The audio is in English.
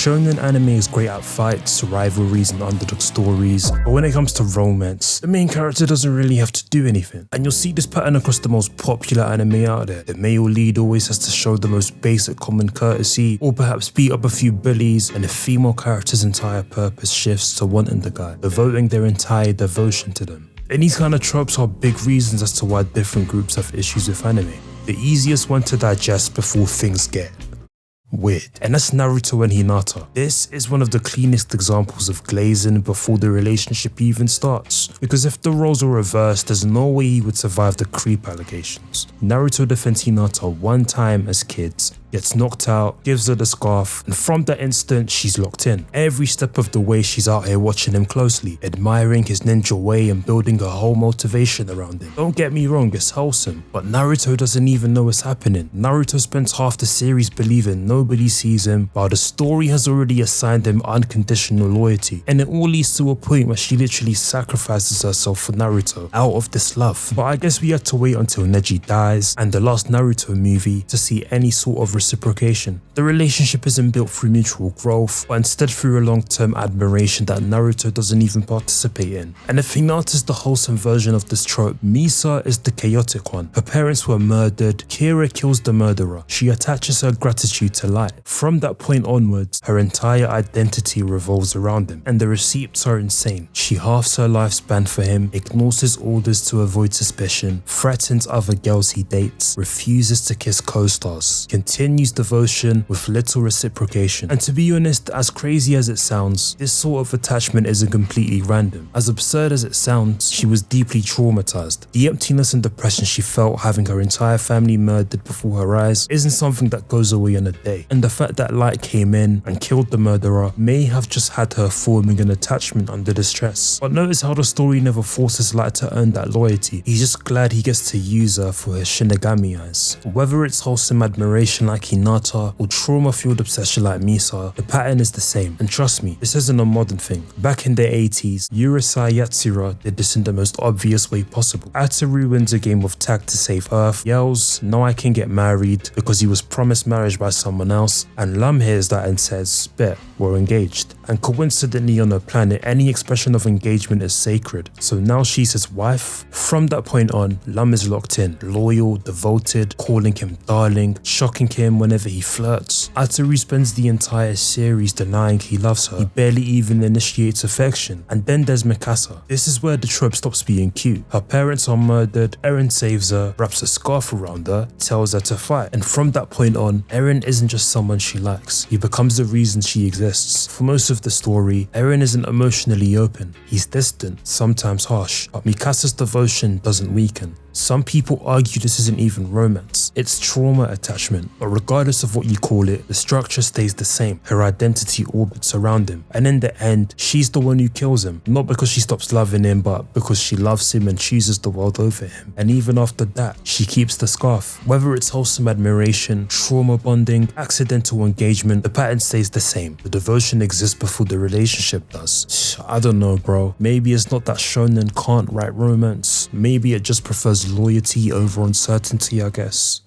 Shonen anime is great at fights, rivalries and underdog stories, but when it comes to romance, the main character doesn't really have to do anything. And you'll see this pattern across the most popular anime out there. The male lead always has to show the most basic common courtesy, or perhaps beat up a few bullies, and the female character's entire purpose shifts to wanting the guy, devoting their entire devotion to them. And these kind of tropes are big reasons as to why different groups have issues with anime. The easiest one to digest before things get weird, and that's Naruto and Hinata. This is one of the cleanest examples of glazing before the relationship even starts, because if the roles were reversed, there's no way he would survive the creep allegations. Naruto defends Hinata one time as kids, gets knocked out, gives her the scarf, and from that instant she's locked in. Every step of the way she's out here watching him closely, admiring his ninja way and building a whole motivation around him. Don't get me wrong, it's wholesome, but Naruto doesn't even know what's happening. Naruto spends half the series believing nobody sees him, while the story has already assigned him unconditional loyalty, and it all leads to a point where she literally sacrifices herself for Naruto out of this love. But I guess we had to wait until Neji dies and the last Naruto movie to see any sort of reciprocation. The relationship isn't built through mutual growth, but instead through a long-term admiration that Naruto doesn't even participate in. And if Hinata is the wholesome version of this trope, Misa is the chaotic one. Her parents were murdered, Kira kills the murderer, she attaches her gratitude to light. From that point onwards, her entire identity revolves around him, and the receipts are insane. She halves her lifespan for him, ignores his orders to avoid suspicion, threatens other girls he dates, refuses to kiss co-stars, continues devotion with little reciprocation. And to be honest, as crazy as it sounds, this sort of attachment isn't completely random. As absurd as it sounds, she was deeply traumatized. The emptiness and depression she felt having her entire family murdered before her eyes isn't something that goes away in a day. And the fact that light came in and killed the murderer may have just had her forming an attachment under the stress. But notice how the story never forces Light to earn that loyalty. He's just glad he gets to use her for his Shinigami eyes. Whether it's wholesome admiration like Hinata or trauma-fueled obsession like Misa, the pattern is the same. And trust me, this isn't a modern thing. Back in the 80s, urusei yatsura did this in the most obvious way possible. Ataru wins a game of tag to save Earth, yells, "Now I can get married," because he was promised marriage by someone else, and Lam hears that and says, "Bet, we're engaged." And coincidentally on her planet, any expression of engagement is sacred. So now she's his wife. From that point on, Lam is locked in, loyal, devoted, calling him darling, shocking him whenever he flirts. Ataru spends the entire series denying he loves her. He barely even initiates affection. And then there's Mikasa. This is where the trope stops being cute. Her parents are murdered, Eren saves her, wraps a scarf around her, tells her to fight. And from that point on, Eren isn't just someone she likes. He becomes the reason she exists. For most of the story, Eren isn't emotionally open. He's distant, sometimes harsh, but Mikasa's devotion doesn't weaken. Some people argue this isn't even romance, it's trauma attachment, but regardless of what you call it, the structure stays the same. Her identity orbits around him, and in the end, she's the one who kills him, not because she stops loving him, but because she loves him and chooses the world over him. And even after that, she keeps the scarf. Whether it's wholesome admiration, trauma bonding, accidental engagement, the pattern stays the same. The devotion exists before the relationship does. I don't know, bro. Maybe it's not that shonen can't write romance. Maybe it just prefers loyalty over uncertainty, I guess.